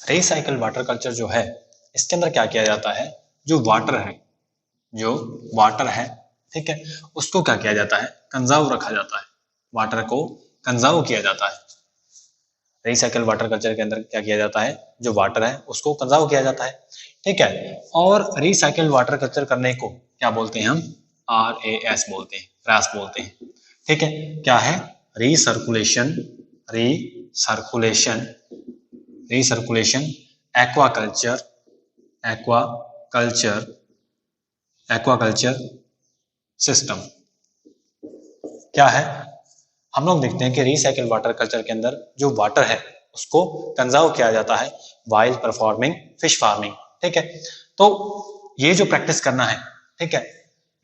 Recycle water culture जो है, इसके अंदर क्या किया जाता है, जो वाटर है, ठीक है, उसको क्या किया जाता है, कंजर्व रखा जाता है, वाटर को कंजर्व किया जाता है। रिसाइकल वाटर कल्चर के अंदर क्या किया जाता है, जो वाटर है उसको कंजर्व किया जाता है, ठीक है। और रिसाइकल वाटर कल्चर करने को क्या बोलते हैं हम, RAS बोलते हैं, RAS बोलते हैं, ठीक है। क्या है, रीसर्कुलेशन एक्वाकल्चर सिस्टम। क्या है, हम लोग देखते हैं कि रिसाइकल वाटर कल्चर के अंदर जो वाटर है उसको कंजर्व किया जाता है वाइल परफॉर्मिंग फिश फार्मिंग, ठीक है। तो ये जो प्रैक्टिस करना है, ठीक है,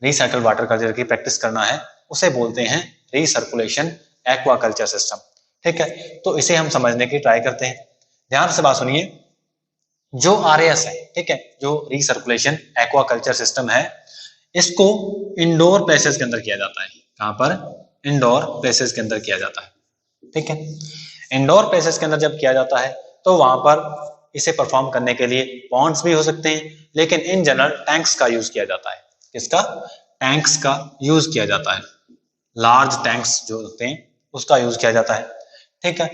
रिसाइकल वाटर कल्चर की प्रैक्टिस करना है, उसे बोलते हैं रीसर्कुलेशन एक्वाकल्चर सिस्टम, ठीक है। तो इसे हम समझने की ट्राई करते हैं। ध्यान से बात सुनिए, जो RAS है, ठीक है, जो रीसर्कुलेशन एक्वाकल्चर सिस्टम है, इसको इंडोर प्लेसेस के अंदर किया जाता है। कहां पर, इंडोर प्लेसेस के अंदर किया जाता है, ठीक है। इंडोर प्लेसेस के अंदर जब किया जाता है तो वहां पर इसे परफॉर्म करने के लिए पॉन्ड्स भी हो सकते हैं, लेकिन इन जनरल टैंक्स का यूज किया जाता है। किसका, टैंक्स का यूज किया जाता है, लार्ज टैंक्स जो होते हैं उसका यूज किया जाता है, ठीक है।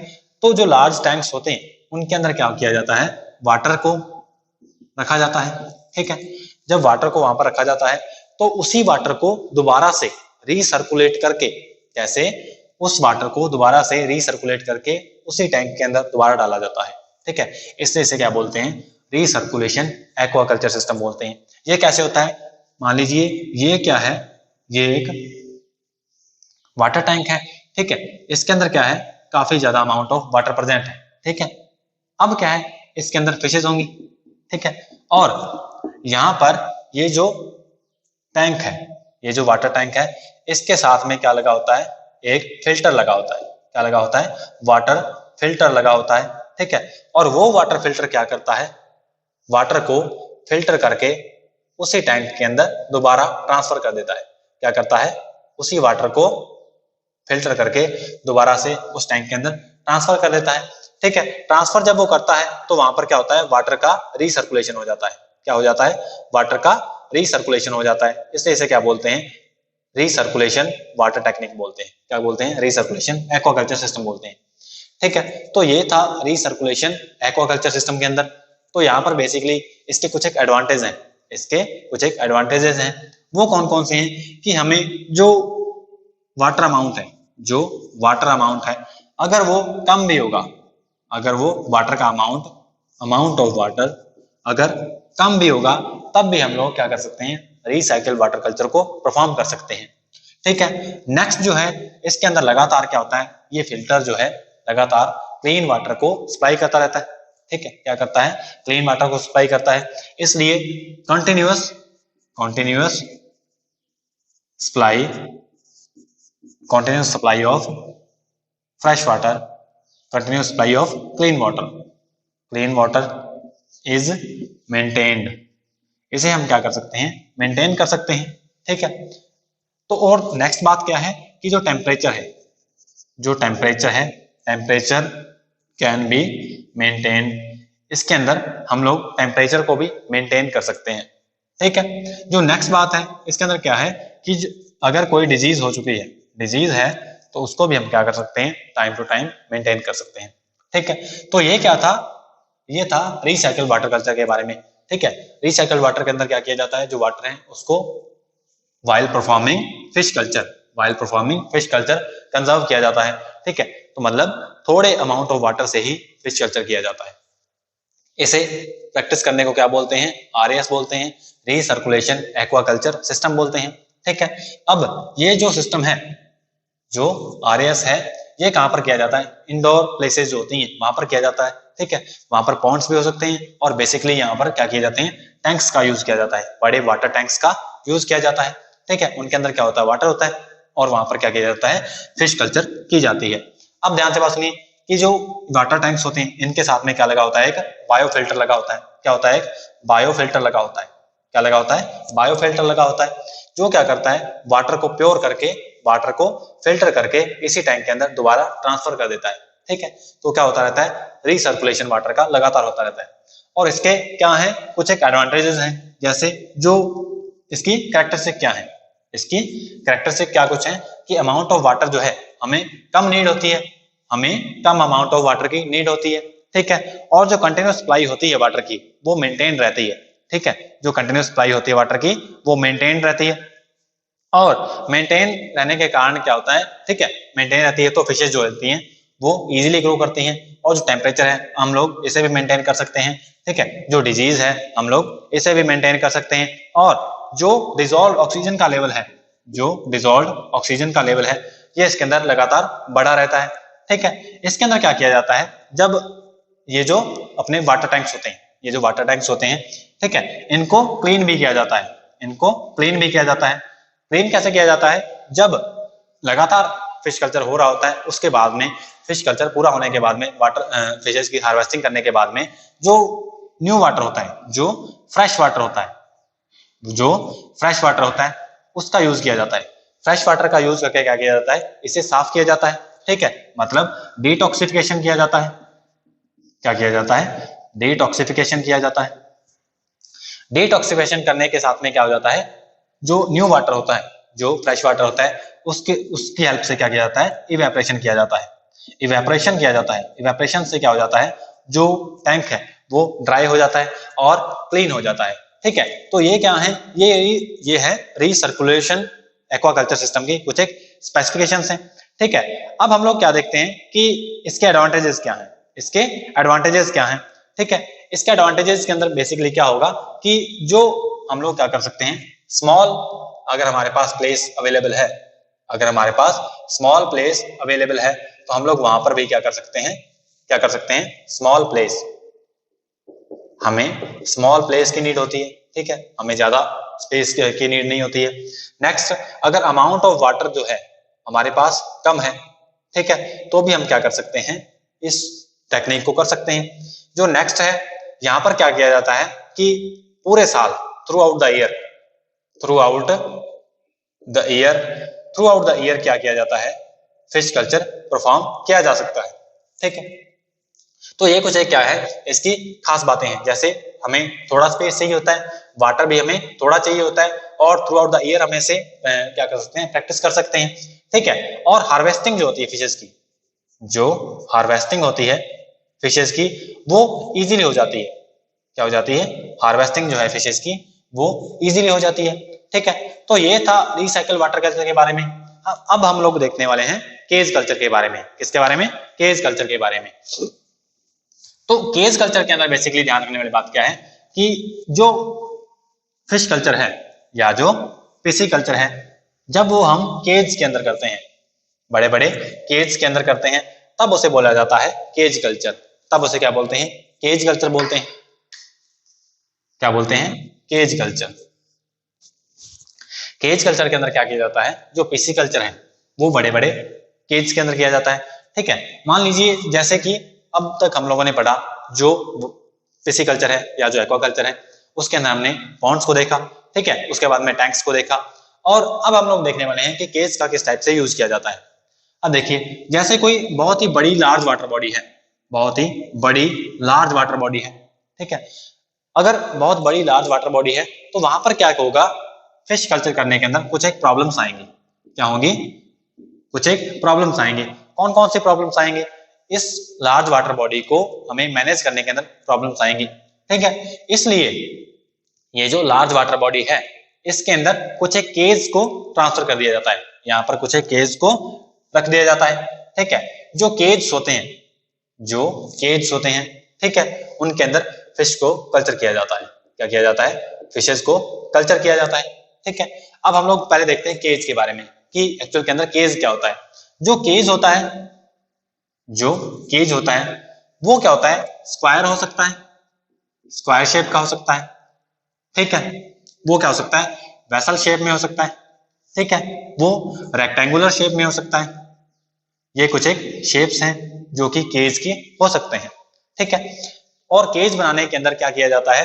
तो जो लार्ज टैंक्स होते हैं उनके अंदर क्या किया जाता है, वाटर को रखा जाता है, ठीक है। जब वाटर को वहां पर रखा जाता है तो उसी वाटर को दोबारा से रीसर्कुलेट करके, कैसे, उस वाटर को दोबारा से रीसर्कुलेट करके उसी टैंक के अंदर दोबारा डाला जाता है, ठीक है। इसलिए इसे क्या बोलते हैं, रीसर्कुलेशन एक्वाकल्चर सिस्टम बोलते हैं। ये कैसे होता है, मान लीजिए ये क्या है, ये एक वाटर टैंक है, ठीक है। इसके अंदर क्या है, काफी ज्यादा अमाउंट ऑफ वाटर प्रेजेंट है, ठीक है। अब क्या है, इसके अंदर फिशेज होंगी, ठीक है। और यहाँ पर ये जो टैंक है, ये जो वाटर टैंक है, इसके साथ में क्या लगा होता है, एक फिल्टर लगा होता है। क्या लगा होता है, वाटर फिल्टर लगा होता है, ठीक है। और वो वाटर फिल्टर क्या करता है, वाटर को फिल्टर करके उसी टैंक के अंदर दोबारा ट्रांसफर कर देता है। क्या करता है, उसी वाटर को फिल्टर करके दोबारा से उस टैंक के अंदर ट्रांसफर कर देता है, ठीक है। ट्रांसफर जब वो करता है तो वहां पर क्या होता है, वाटर का रीसर्कुलेशन हो जाता है। क्या हो जाता है, वाटर का रीसर्कुलेशन हो जाता है। इसलिए इसे क्या बोलते हैं, रीसर्कुलेशन वाटर टेक्निक बोलते हैं। क्या बोलते हैं, रीसर्कुलेशन एक्वाकल्चर सिस्टम बोलते हैं, ठीक है। तो ये था रीसर्कुलेशन एक्वाकल्चर सिस्टम के अंदर। तो यहाँ पर बेसिकली इसके कुछ एक एडवांटेज हैं, इसके कुछ एक एडवांटेजेस हैं। वो कौन कौन से हैं कि हमें जो वाटर अमाउंट है, जो वाटर अमाउंट है, अगर वो कम भी होगा, अगर वो वाटर का अमाउंट ऑफ वाटर अगर कम भी होगा, तब भी हम लोग क्या कर सकते हैं, रिसाइकल वाटर कल्चर को परफॉर्म कर सकते हैं, ठीक है। नेक्स्ट जो है, इसके अंदर लगातार क्या होता है, ये फिल्टर जो है लगातार क्लीन वाटर को सप्लाई करता रहता है, ठीक है। क्या करता है, क्लीन वाटर को सप्लाई करता है। इसलिए continuous supply of fresh water, continuous supply of clean water is maintained. इसे हम क्या कर सकते हैं, मेंटेन कर सकते हैं, ठीक है। तो और नेक्स्ट बात क्या है कि जो टेम्परेचर है, टेम्परेचर कैन बी मेंटेन। इसके अंदर हम लोग टेम्परेचर को भी मेंटेन कर सकते हैं, ठीक है। जो नेक्स्ट बात है, इसके अंदर क्या है कि अगर कोई डिजीज हो चुकी है, तो उसको भी हम क्या कर सकते हैं, टाइम टू टाइम मेंटेन कर सकते हैं, ठीक है। तो ये क्या था, ये था रिसाइकल वाटर कल्चर के बारे में, ठीक है। रिसाइकल वाटर के अंदर क्या किया जाता है, जो वाटर है उसको while performing fish culture conserve किया जाता है, ठीक है। तो मतलब थोड़े अमाउंट ऑफ वाटर से ही फिश कल्चर किया जाता है। इसे प्रैक्टिस करने को क्या बोलते हैं, RAS बोलते हैं, रीसर्कुलेशन एक्वाकल्चर सिस्टम बोलते हैं, ठीक है। अब ये जो सिस्टम है, जो RAS है, ये कहां पर किया जाता है, इंडोर प्लेसेस जो होती हैं वहां पर किया जाता है, ठीक है। वहां पर पॉन्ड्स भी हो सकते हैं, और बेसिकली यहाँ पर क्या किए जाते हैं, टैंक्स का यूज किया जाता है, बड़े वाटर टैंक्स का यूज किया जाता है, ठीक है। उनके अंदर क्या होता है, वाटर होता है, और वहां पर क्या किया जाता है, फिश कल्चर की जाती है। अब ध्यान से बात सुनिए कि जो वाटर टैंक्स होते हैं, इनके साथ में क्या लगा होता है, एक बायोफिल्टर लगा होता है। क्या होता है, एक बायोफिल्टर लगा होता है। क्या लगा होता है, बायोफिल्टर लगा होता है, जो क्या करता है, वाटर को प्योर करके, वाटर को फिल्टर करके इसी टैंक के अंदर दोबारा ट्रांसफर कर देता है। ठीक है। तो क्या होता रहता है, रिसर्कुलेशन वाटर का लगातार होता रहता है। और इसके क्या है, कुछ एक एडवांटेजेस हैं, जैसे जो इसकी कैरेक्टरिस्टिक क्या है, इसकी कैरेक्टरिस्टिक क्या कुछ है कि अमाउंट ऑफ वाटर जो है हमें कम नीड होती है, हमें कम अमाउंट ऑफ वाटर की नीड होती है, ठीक है। और जो कंटिन्यूस सप्लाई होती है वाटर की वो मेंटेन रहती है, ठीक है। जो कंटिन्यूस सप्लाई होती है वाटर की वो मेंटेन रहती है, और मेंटेन रहने के कारण क्या होता है, ठीक है, मेंटेन रहती है तो फिशेज जो रहती हैं वो इजीली ग्रो करती हैं। और जो टेम्परेचर है हम लोग इसे भी मेंटेन कर सकते हैं, ठीक है। जो डिजीज है हम लोग इसे भी मेंटेन कर सकते हैं। और जो डिजोल्व ऑक्सीजन का लेवल है, जो डिजोल्व ऑक्सीजन का लेवल है ये इसके अंदर लगातार बढ़ा रहता है, ठीक है। इसके अंदर क्या किया जाता है, जब ये जो अपने वाटर टैंक्स होते हैं, ये जो वाटर टैंक्स होते हैं, ठीक है, इनको क्लीन भी किया जाता है, इनको क्लीन भी किया जाता है। क्लीन कैसे किया जाता है, जब लगातार फिश कल्चर हो रहा होता है उसके बाद में, फिश कल्चर पूरा होने के बाद में, वाटर फिशेस की हार्वेस्टिंग करने के बाद में जो न्यू वाटर होता है, जो फ्रेश वाटर होता है, जो फ्रेश वाटर होता है उसका यूज किया जाता है। फ्रेश वाटर का यूज करके क्या किया जाता है, इसे साफ किया जाता है, ठीक है, मतलब डिटॉक्सिफिकेशन किया जाता है। क्या किया जाता है, डिटॉक्सिफिकेशन किया जाता है। डिटॉक्सिफिकेशन करने के साथ में क्या हो जाता है, जो न्यू वाटर होता है, जो फ्रेश वाटर होता है उसके उसकी हेल्प से क्या किया जाता है, इवेपोरेशन किया जाता है। इवेपोरेशन किया जाता है, इवेपोरेशन से क्या हो जाता है, जो टैंक है वो ड्राई हो जाता है और क्लीन हो जाता है, ठीक है। तो ये क्या है, ये है रिसर्कुलेशन एक्वाकल्चर सिस्टम की कुछ एक स्पेसिफिकेशंस हैं, ठीक है। अब हम लोग क्या देखते हैं कि इसके एडवांटेजेस क्या हैं, इसके एडवांटेजेस क्या हैं, ठीक है। इसके एडवांटेजेस के अंदर बेसिकली क्या होगा कि जो हम लोग क्या कर सकते हैं, स्मॉल, अगर हमारे पास प्लेस अवेलेबल है, अगर हमारे पास स्मॉल प्लेस अवेलेबल है तो हम लोग वहां पर भी क्या कर सकते हैं, क्या कर सकते हैं, स्मॉल प्लेस, हमें स्मॉल प्लेस की नीड होती है, ठीक है, हमें ज्यादा स्पेस की नीड नहीं होती है। नेक्स्ट, अगर अमाउंट ऑफ वाटर जो है हमारे पास कम है, ठीक है, तो भी हम क्या कर सकते हैं, इस टेक्निक को कर सकते हैं। जो नेक्स्ट है, यहाँ पर क्या किया जाता है कि पूरे साल, through out the year, through out the year, through out the year क्या किया जाता है, फिश कल्चर परफॉर्म किया जा सकता है, ठीक है। तो ये कुछ है क्या है इसकी खास बातें हैं, जैसे हमें थोड़ा स्पेस चाहिए होता है, वाटर भी हमें थोड़ा चाहिए होता है, और थ्रू आउट द ईयर हम ऐसे क्या कर सकते हैं, प्रैक्टिस कर सकते हैं, ठीक है। और हार्वेस्टिंग जो होती है फिशेस की, जो हार्वेस्टिंग होती है फिशेस की वो इजीली हो जाती है। क्या हो जाती है, हार्वेस्टिंग जो है फिशेस की वो इजीली हो जाती है, ठीक है। तो ये था रिसाइकल वाटर कल्चर के बारे में। अब हम लोग देखने वाले हैं केज कल्चर के बारे में। किसके बारे में, केज कल्चर के बारे में। तो केज कल्चर के अंदर बेसिकली ध्यान रखने वाली बात क्या है कि जो फिश कल्चर है या जो पिसी कल्चर है, जब वो हम केज के अंदर करते हैं, बड़े बड़े केज के अंदर करते हैं, तब उसे बोला जाता है केज कल्चर। तब उसे क्या बोलते हैं, केज कल्चर बोलते हैं। क्या बोलते हैं, केज कल्चर। केज कल्चर के अंदर क्या किया जाता है, जो पीसी कल्चर है वो बड़े बड़े केज के अंदर किया जाता है, ठीक है। मान लीजिए जैसे कि अब तक हम लोगों ने पढ़ा जो पीसी कल्चर है या जो एक्वा कल्चर है, उसके अंदर हमने पॉन्ड्स को देखा, ठीक है, उसके बाद में टैंक्स को देखा, और अब हम लोग देखने वाले हैं कि केज का किस टाइप से यूज किया जाता है। अब देखिए, जैसे कोई बहुत ही बड़ी लार्ज वाटर बॉडी है, बहुत ही बड़ी लार्ज वाटर बॉडी है, ठीक है। अगर बहुत बड़ी लार्ज वाटर बॉडी है तो वहां पर क्या होगा, फिश कल्चर करने के अंदर कुछ एक प्रॉब्लम्स आएंगी। क्या होंगी, कुछ एक प्रॉब्लम्स आएंगे। कौन कौन से प्रॉब्लम्स आएंगे, इस लार्ज वाटर बॉडी को हमें मैनेज करने के अंदर प्रॉब्लम्स आएंगी, ठीक है। इसलिए ये जो लार्ज वाटर बॉडी है इसके अंदर कुछ एक केज को ट्रांसफर कर दिया जाता है, यहाँ पर कुछ एक केज को रख दिया जाता है, ठीक है। जो केज होते हैं, जो केज होते हैं, ठीक है, उनके अंदर फिश को कल्चर किया जाता है। क्या किया जाता है, फिशेस को कल्चर किया जाता है, ठीक है। अब हम लोग पहले देखते हैं केज के बारे में कि एक्चुअल के अंदर केज क्या होता है। जो केज होता है, जो केज होता है वो क्या होता है, स्क्वायर हो सकता है, स्क्वायर शेप का हो सकता है, ठीक है। वो क्या हो सकता है, वेसल शेप में हो सकता है, ठीक है। वो रेक्टेंगुलर शेप में हो सकता है। ये कुछ एक शेप्स हैं जो कि केज के हो सकते हैं, ठीक है। और केज बनाने के अंदर क्या किया जाता है,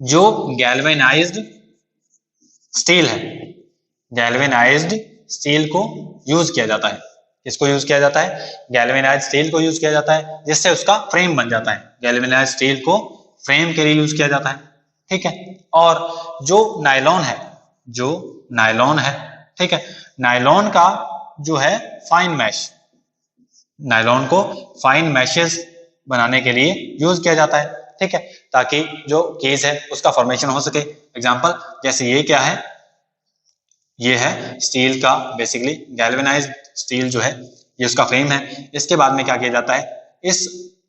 जो गैल्वेनाइज्ड स्टील है, गैल्वेनाइज्ड स्टील को यूज किया जाता है। इसको यूज किया जाता है, गैल्वेनाइज्ड स्टील को यूज किया जाता है, जिससे उसका फ्रेम बन जाता है। गैल्वेनाइज्ड स्टील को फ्रेम के लिए यूज किया जाता है, ठीक है। और जो नायलॉन है, जो नायलॉन है, ठीक है, नायलॉन का जो है फाइन मैश, नायलॉन को फाइन मैशेस बनाने के लिए यूज किया जाता है, ठीक है, ताकि जो केस है उसका फॉर्मेशन हो सके। एग्जांपल जैसे ये क्या है, ये है स्टील का बेसिकली गैल्वेनाइज्ड स्टील जो है ये उसका फ्रेम है। इसके बाद में क्या किया जाता है, इस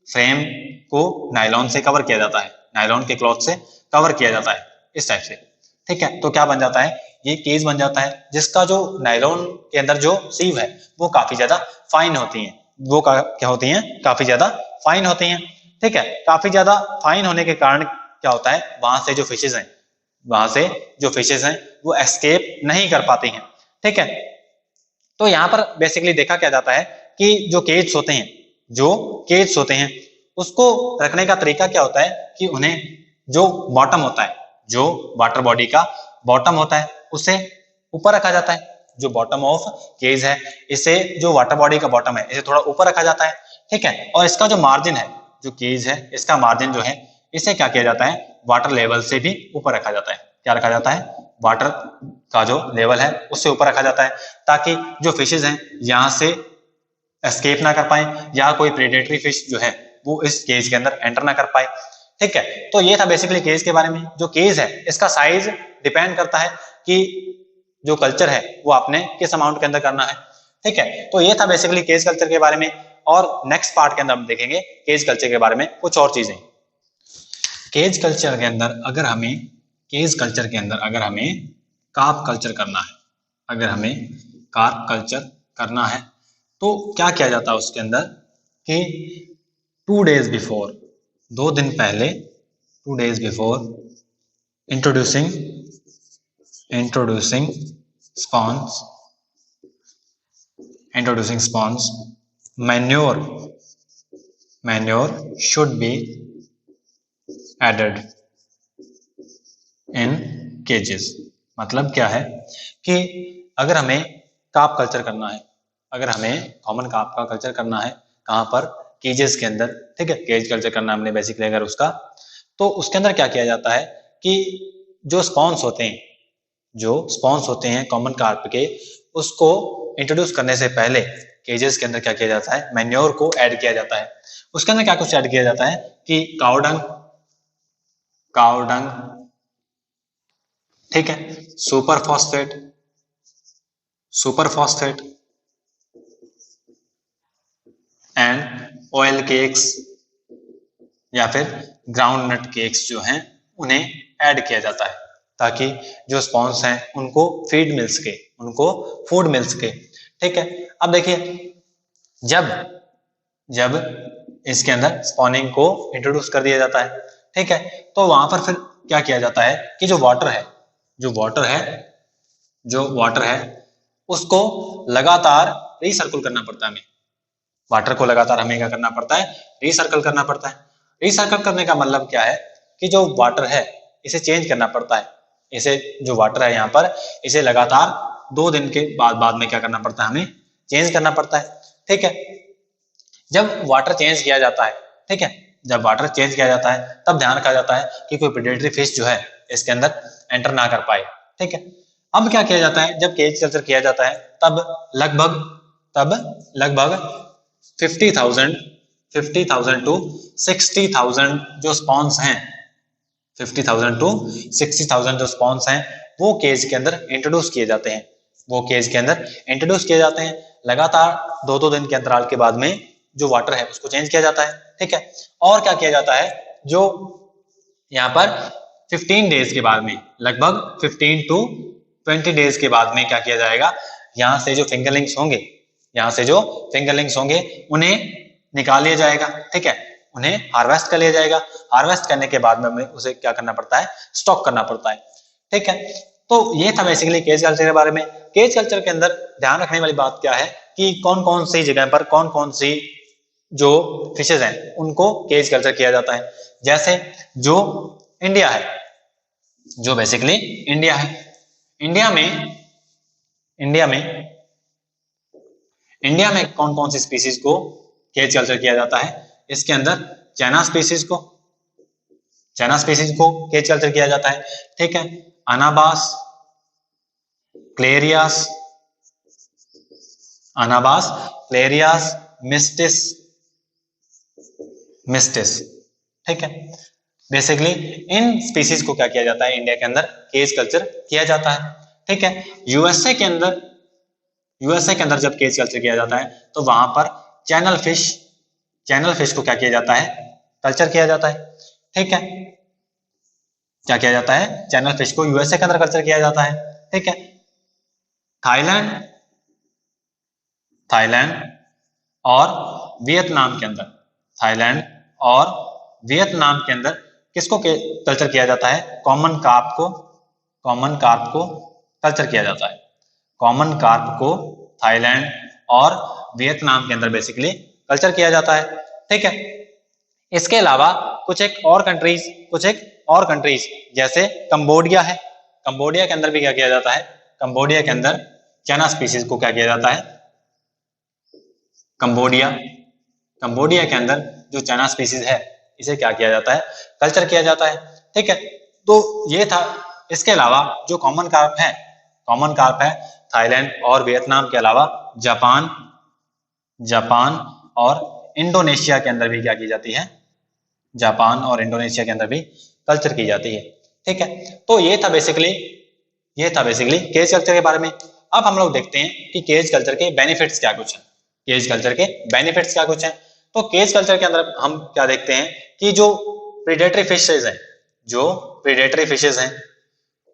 फ्रेम को नायलॉन से कवर किया जाता है, नायलॉन के क्लॉथ से कवर किया जाता है इस टाइप से, ठीक है। तो क्या बन जाता है, ये केस बन जाता है जिसका जो नायलॉन के अंदर जो सीव है वो काफी ज्यादा फाइन होती है, वो क्या होती हैं, काफी ज्यादा फाइन होती हैं, ठीक है। काफी ज्यादा फाइन होने के कारण क्या होता है, वहां से जो फिशेज हैं, वहां से जो फिशेज हैं वो एस्केप नहीं कर पाती हैं, ठीक है। तो यहाँ पर बेसिकली देखा क्या जाता है कि जो केज होते हैं, जो केज होते हैं उसको रखने का तरीका क्या होता है कि उन्हें जो बॉटम होता है, जो वाटर बॉडी का बॉटम होता है उसे ऊपर रखा जाता है। जो बॉटम ऑफ केज है, इसे जो वाटर बॉडी का बॉटम है इसे थोड़ा ऊपर रखा जाता है, ठीक है। और इसका जो मार्जिन है, जो केज है इसका मार्जिन जो है इसे क्या किया जाता है, वाटर लेवल से भी ऊपर रखा जाता है। क्या रखा जाता है, वाटर का जो लेवल है उससे ऊपर रखा जाता है, ताकि जो फिशेज हैं यहाँ से एस्केप ना कर पाए, या कोई प्रेडेटरी फिश जो है वो इस केज के अंदर एंटर ना कर पाए, ठीक है। तो ये था बेसिकली केज के बारे में। जो केज है इसका साइज डिपेंड करता है कि जो कल्चर है वो आपने किस अमाउंट के अंदर करना है, ठीक है। तो ये था बेसिकली केज कल्चर के बारे में। और नेक्स्ट पार्ट के अंदर हम देखेंगे केज कल्चर के बारे में कुछ और चीजें। केज कल्चर के अंदर अगर हमें, केज कल्चर के अंदर अगर हमें कार्प कल्चर करना है, अगर हमें कार्प कल्चर करना है तो क्या किया जाता है उसके अंदर कि 2 days बिफोर, 2 दिन पहले, 2 days before introducing spawns, introducing spawns, manure should be added in cages। मतलब क्या है कि अगर हमें कार्प कल्चर करना है, अगर हमें कॉमन कार्प का कल्चर करना है, कहाँ पर, केजेस के अंदर, ठीक है, केज कल्चर करना हमने बेसिकली अगर उसका, तो उसके अंदर क्या किया जाता है कि जो स्पॉन्स होते हैं, जो स्पॉन्स होते हैं कॉमन कार्प के, उसको इंट्रोड्यूस करने से पहले केजेस के अंदर क्या किया जाता है, मैन्योर को ऐड किया जाता है। उसके अंदर क्या कुछ ऐड किया जाता है कि काउ डंग, ठीक है, super phosphate and oil cakes या फिर ग्राउंड नट केक्स जो हैं उन्हें ऐड किया जाता है, ताकि जो स्पॉन्स हैं उनको फीड मिल सके, उनको फूड मिल सके, ठीक है। अब देखिए जब जब इसके अंदर स्पॉनिंग को इंट्रोड्यूस कर दिया जाता है, ठीक है, तो वहां पर फिर क्या किया जाता है कि जो वाटर है, जो वाटर है उसको लगातार रिसर्कुल करना पड़ता है हमें। वाटर को लगातार हमें क्या करना पड़ता है, रिसर्कल करना पड़ता है। रिसर्कल करने का मतलब क्या है कि जो वाटर है इसे चेंज करना पड़ता है, इसे जो वाटर है यहाँ पर इसे लगातार 2 दिन के बाद में क्या करना पड़ता है, हमें चेंज करना पड़ता है, ठीक है। जब वाटर चेंज किया जाता है, ठीक है, जब वाटर चेंज किया जाता है तब ध्यान रखा जाता है कि कोई प्रेडेटरी फिश जो है इसके अंदर एंटर ना कर पाए, ठीक है। अब क्या किया जाता है, जब केज कल्चर किया जाता है तब लगभग 50,000 टू 60,000 जो स्पॉन्स हैं, 50,000 टू 60,000 जो स्पॉन्स हैं वो केज के अंदर इंट्रोड्यूस किए जाते हैं, वो केज के अंदर इंट्रोड्यूस किए जाते हैं। लगातार 2-2 दिन के अंतराल के बाद में जो वाटर है उसको चेंज किया जाता है, ठीक है। और क्या किया जाता है, जो यहाँ पर 15 डेज के बाद में, लगभग 15 टू 20 डेज के बाद में क्या किया जाएगा, यहाँ से जो फिंगरलिंग्स होंगे, यहाँ से जो फिंगरलिंग्स होंगे उन्हें निकाल लिया जाएगा, ठीक है, उन्हें हार्वेस्ट कर लिया जाएगा। हार्वेस्ट करने के बाद में हमें उसे क्या करना पड़ता है, स्टॉक करना पड़ता है, ठीक है। तो ये था बेसिकली केज कल्चर के बारे में। केज कल्चर के अंदर ध्यान रखने वाली बात क्या है कि कौन कौन सी जगह पर कौन कौन सी जो फिशेज हैं उनको केज कल्चर किया जाता है। जैसे जो इंडिया है, जो बेसिकली इंडिया है, इंडिया में इंडिया में कौन कौन सी स्पीसीज को केज कल्चर किया जाता है? इसके अंदर चाइना स्पीसीज को केज कल्चर किया जाता है, ठीक है। अनाबास, क्लेरियास, मिस्टिस, ठीक है। बेसिकली इन स्पीसीज को क्या किया जाता है? इंडिया के अंदर केज कल्चर किया जाता है, ठीक है। यूएसए के अंदर जब केज कल्चर किया जाता है तो वहां पर चैनल फिश को क्या किया जाता है? कल्चर किया जाता है, ठीक है। क्या किया जाता है? चैनल फिश को यूएसए के अंदर कल्चर किया जाता है, ठीक है। थाईलैंड और वियतनाम के अंदर किसको कल्चर किया जाता है? कॉमन कार्प को कल्चर किया जाता है। कॉमन कार्प को थाईलैंड और वियतनाम के अंदर बेसिकली कल्चर किया जाता है, ठीक है। इसके अलावा कुछ एक और कंट्रीज जैसे कंबोडिया है, कंबोडिया के अंदर भी क्या किया जाता है? कंबोडिया के अंदर चाइना स्पीसीज को क्या किया जाता है? कंबोडिया के अंदर जो चाइना स्पीसीज है इसे क्या किया जाता है? कल्चर किया जाता है, ठीक है। तो ये था। इसके अलावा जो कॉमन कार्प है थाईलैंड और वियतनाम के अलावा जापान और इंडोनेशिया के अंदर भी क्या की जाती है? जापान और इंडोनेशिया के अंदर भी कल्चर की जाती है, ठीक है। तो ये था बेसिकली केज कल्चर के बारे में। अब हम लोग देखते हैं कि केज कल्चर के बेनिफिट्स क्या कुछ हैं। तो केज कल्चर के अंदर हम क्या देखते हैं कि जो प्रीडेटरी फिशेज हैं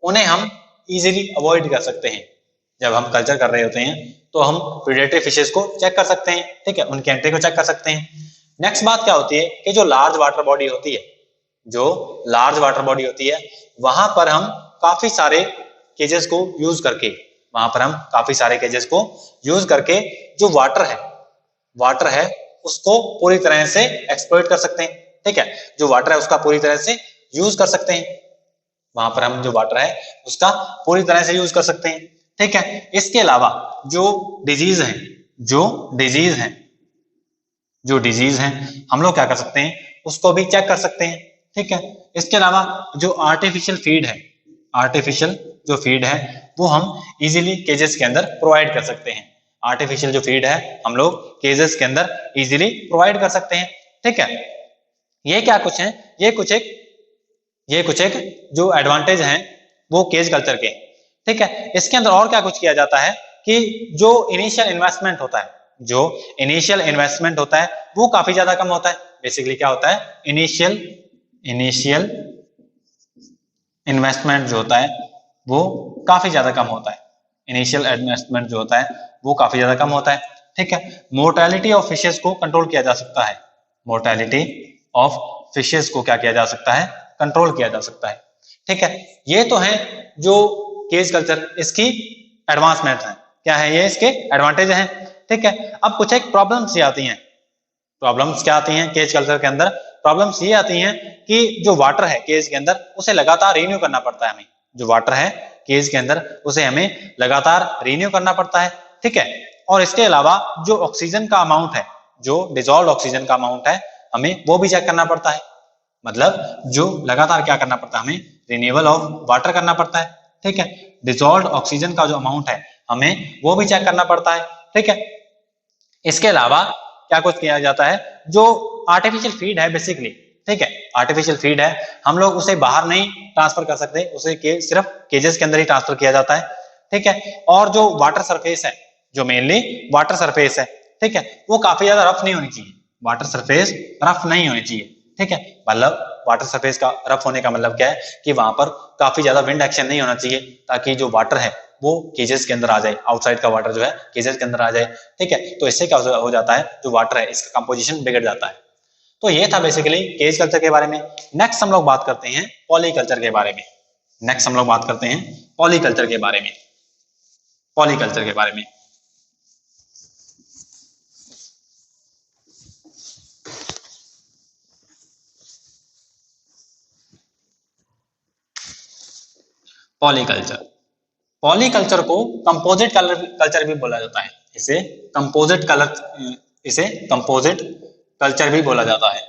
उन्हें हम इजीली अवॉइड कर सकते हैं। जब हम कल्चर कर रहे होते हैं तो हम प्रीडेटरी फिशेज को चेक कर सकते हैं, ठीक है, उनकी एंट्री को चेक कर सकते हैं। नेक्स्ट बात क्या होती है कि जो लार्ज वाटर बॉडी होती है वहां पर हम काफी सारे केजेस को यूज करके जो वाटर है उसको पूरी तरह से एक्सप्लॉइट कर सकते हैं, ठीक है। जो वाटर है उसका पूरी तरह से यूज कर सकते हैं, वहां पर हम जो वाटर है उसका पूरी तरह से यूज कर सकते हैं, ठीक है। इसके अलावा जो डिजीज हैं हम लोग क्या कर सकते हैं? उसको भी चेक कर सकते हैं, ठीक है। इसके अलावा जो आर्टिफिशियल फीड है वो हम इजीली केजेस के अंदर प्रोवाइड कर सकते हैं। आर्टिफिशियल जो फीड है हम लोग केजेस के अंदर इजीली प्रोवाइड कर सकते हैं, ठीक है। ये क्या कुछ है? ये कुछ एक जो एडवांटेज हैं वो केज कल्चर के, ठीक है। इसके अंदर और क्या कुछ किया जाता है कि जो इनिशियल इन्वेस्टमेंट होता है वो काफी ज्यादा कम होता है। बेसिकली क्या होता है? इनिशियल इन्वेस्टमेंट जो होता है वो काफी ज्यादा कम होता है। ठीक है। मोर्टेलिटी ऑफ फिशेस को कंट्रोल किया जा सकता है। ठीक है। ये तो है जो केज कल्चर इसकी एडवांसमेंट है। क्या है ये? इसके एडवांटेज हैं, ठीक है। अब कुछ एक प्रॉब्लम्स क्या आती हैं केज कल्चर के अंदर? प्रॉब्लम्स ये आती हैं कि जो वाटर है केज के अंदर उसे लगातार रिन्यू करना पड़ता है हमें। जो वाटर है केज के अंदर उसे हमें लगातार रिन्यू करना पड़ता है, ठीक है। और इसके अलावा जो ऑक्सीजन का अमाउंट है, जो डिसॉल्व्ड ऑक्सीजन का अमाउंट है, हमें वो भी चेक करना पड़ता है। मतलब जो लगातार क्या करना पड़ता है? हमें रिन्यूअल ऑफ वाटर करना पड़ता है, ठीक है। डिसॉल्व्ड ऑक्सीजन का जो अमाउंट है हमें वो भी चेक करना पड़ता है, ठीक है। इसके अलावा क्या कुछ किया जाता है? जो आर्टिफिशियल फीड है बेसिकली, ठीक है, आर्टिफिशियल फीड है, हम लोग उसे बाहर नहीं ट्रांसफर कर सकते, उसे सिर्फ केजेस के अंदर ही ट्रांसफर किया जाता है, ठीक है। और जो वाटर सरफेस है, जो मेनली वाटर सरफेस है, ठीक है, वो काफी ज्यादा रफ नहीं होनी चाहिए। वाटर सरफेस रफ नहीं होनी चाहिए, ठीक है। मतलब वाटर सरफेस का रफ होने का मतलब क्या है कि वहां पर काफी ज्यादा विंड एक्शन नहीं होना चाहिए, ताकि जो वाटर है वो केजेस के अंदर आ जाए, आउटसाइड का वाटर जो है केजेस के अंदर आ जाए, ठीक है। तो इससे क्या हो जाता है? जो वाटर है इसका कंपोजिशन बिगड़ जाता है। तो ये था बेसिकली केज कल्चर के बारे में। नेक्स्ट हम लोग बात करते हैं पॉलीकल्चर के बारे में। पॉलीकल्चर के बारे में। पॉलीकल्चर को कंपोजिट कल्चर भी बोला जाता है। इसे कंपोजिट कल्चर भी बोला जाता है।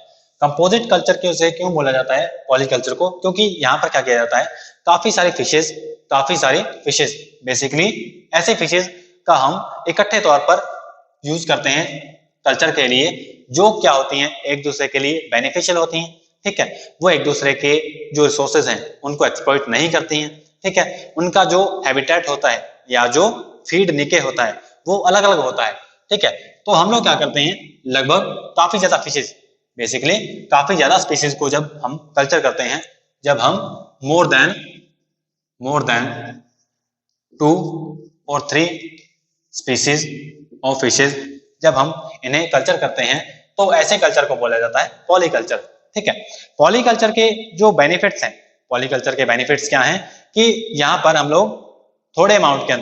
कंपोजिट कल्चर के उसे क्यों बोला जाता है पॉलीकल्चर को? क्योंकि यहाँ पर क्या किया जाता है, काफी सारे फिशेस बेसिकली ऐसे फिशेस का हम इकट्ठे तौर पर यूज करते हैं कल्चर के लिए, जो क्या होती हैं एक दूसरे के लिए बेनिफिशियल होती हैं। ठीक है, वो एक दूसरे के जो रिसोर्सेज हैं उनको एक्सप्लॉइट नहीं करती हैं। ठीक है, उनका जो हैबिटेट होता है या जो फीड निके होता है वो अलग अलग होता है। ठीक है, तो हम लोग क्या करते हैं, लगभग काफी ज्यादा फिशेज बेसिकली काफी ज्यादा स्पीसीज को जब हम कल्चर करते हैं, जब हम मोर देन 2 और 3 स्पीसीज ऑफ फिशेज जब हम इन्हें कल्चर करते हैं तो ऐसे कल्चर को बोला जाता है पॉलीकल्चर। ठीक है, पॉलीकल्चर के जो बेनिफिट्स हैं, पॉलीकल्चर के बेनिफिट्स क्या हैं कि यहाँ पर हम लोग थोड़े अमाउंट के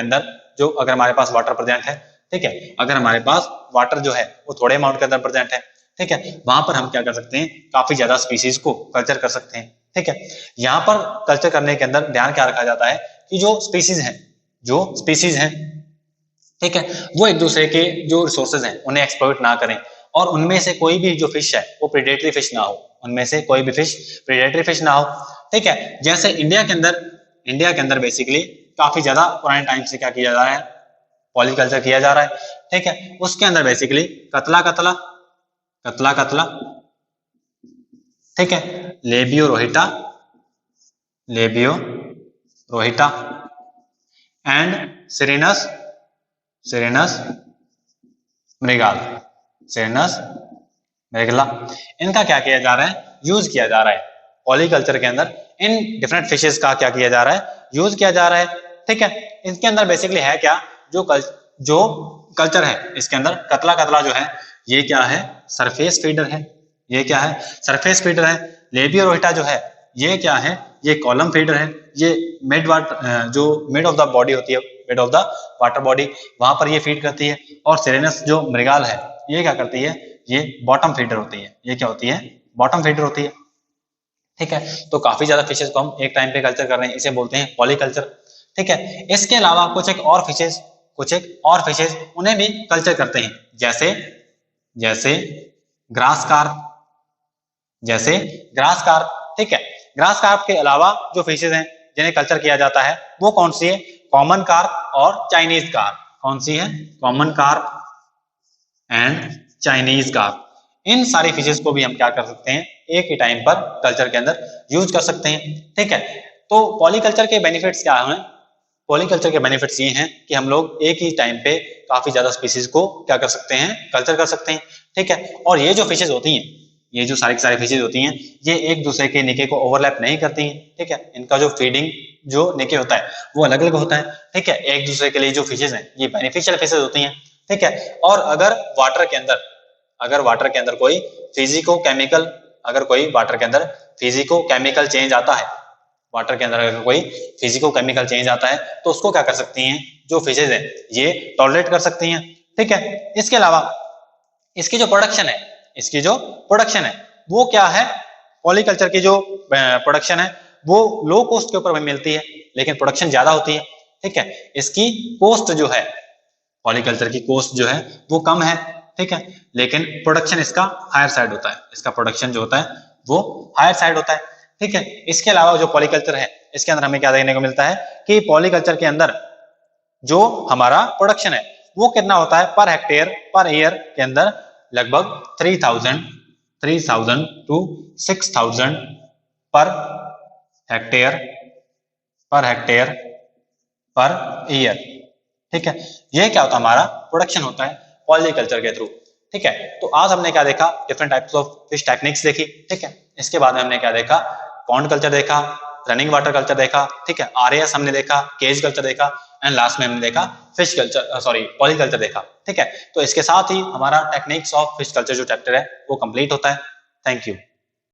अंदर जो अगर हमारे पास वाटर प्रेजेंट है, ठीक है, अगर हमारे पास वाटर जो है वो थोड़े अमाउंट के अंदर प्रेजेंट है, ठीक है, वहां पर हम क्या कर सकते हैं, काफी ज्यादा स्पीसीज को कल्चर कर सकते हैं। ठीक है, यहाँ पर कल्चर करने के अंदर ध्यान क्या रखा जाता है कि जो स्पीसीज हैं, ठीक है, वो एक दूसरे के जो रिसोर्सेज हैं उन्हें एक्सप्लॉइट ना करें, और उनमें से कोई भी जो फिश है वो प्रेडेटरी फिश ना हो। ठीक है, जैसे इंडिया के अंदर बेसिकली काफी ज्यादा पुराने टाइम से क्या किया जा रहा है, पॉलीकल्चर किया जा रहा है। ठीक है, उसके अंदर बेसिकली कतला, ठीक है, लेबियो रोहिटा एंड सिरेनस मृगला, इनका क्या किया जा रहा है, यूज किया जा रहा है पॉलीकल्चर के अंदर। इन डिफरेंट फिशेस का क्या किया जा रहा है, यूज किया जा रहा है। ठीक है, इसके अंदर बेसिकली है क्या, जो कल्चर है इसके अंदर कतला जो है ये क्या है, सरफेस फीडर है। लेबियो रोहिटा जो है ये क्या है, ये कॉलम फीडर है। ये मिड ऑफ द बॉडी होती है, mid of the water body, वहां पर ये फीड करती है। और सिरेनस जो मृगाल है ये क्या करती है, ये बॉटम फीडर होती है। ये क्या होती है, बॉटम फीडर होती है। ठीक है, तो काफी ज्यादा फिशेस को हम एक टाइम पे कल्चर कर रहे हैं, इसे बोलते हैं पॉलीकल्चर। ठीक है, इसके अलावा कुछ एक और फिशेस उन्हें भी कल्चर करते हैं, जैसे ग्रास कार्प। ठीक है, ग्रास कार्प के अलावा जो फिशेज हैं जिन्हें कल्चर किया जाता है वो कौन सी है, कॉमन कार्प और चाइनीज कार्प। कौन सी है, common carp and Chinese carp. इन सारी फिशेज को भी हम क्या कर सकते हैं, एक ही टाइम पर कल्चर के अंदर यूज कर सकते हैं। ठीक है, तो पॉलीकल्चर के बेनिफिट्स क्या हैं, पॉलीकल्चर के बेनिफिट्स ये हैं कि हम लोग एक ही टाइम पे काफी ज्यादा स्पीसीज को क्या कर सकते हैं, कल्चर कर सकते हैं। ठीक है, और ये जो फिशेज होती हैं, ये जो सारी फिशेज होती हैं, ये एक दूसरे के निके को ओवरलैप नहीं करती हैं। ठीक है, इनका जो फीडिंग जो निके होता है वो अलग अलग होता है। ठीक है, एक दूसरे के लिए जो फिशेज हैं ये बेनिफिशियल फिशेज होती हैं। ठीक है, और अगर वाटर के अंदर कोई फिजिको केमिकल चेंज आता है, वाटर के अंदर अगर कोई फिजिको केमिकल चेंज आता है तो उसको क्या कर सकती हैं, जो फिशेज हैं ये टॉलरेट कर सकती हैं। ठीक है, इसके अलावा इसकी जो प्रोडक्शन है वो क्या है, पॉलीकल्चर की जो प्रोडक्शन है वो लो कॉस्ट के ऊपर में मिलती है, लेकिन प्रोडक्शन ज्यादा होती है। ठीक है, इसकी कॉस्ट जो है, पॉलीकल्चर की कॉस्ट जो है वो कम है। ठीक है, लेकिन प्रोडक्शन इसका हायर साइड होता है, इसका प्रोडक्शन जो होता है वो हायर साइड होता है। ठीक है, इसके अलावा जो पॉलीकल्चर है इसके अंदर हमें क्या देखने को मिलता है कि पॉलीकल्चर के अंदर जो हमारा प्रोडक्शन है वो कितना होता है, पर हेक्टेयर पर ईयर के अंदर लगभग 3000 to 6000 per hectare per year. ठीक है, ये क्या होता है, हमारा प्रोडक्शन होता है पॉलीकल्चर के थ्रू। ठीक है, तो आज हमने क्या देखा, different types of fish techniques देखी। ठीक है, इसके बाद में हमने क्या देखा, पॉन्ड कल्चर देखा, रनिंग वाटर कल्चर देखा। ठीक है, आरएएस हमने देखा, केज कल्चर देखा, एंड लास्ट में हमने देखा पॉलीकल्चर देखा। ठीक है, तो इसके साथ ही हमारा टेक्निक्स ऑफ फिश कल्चर जो चैप्टर है वो कंप्लीट होता है। Thank you.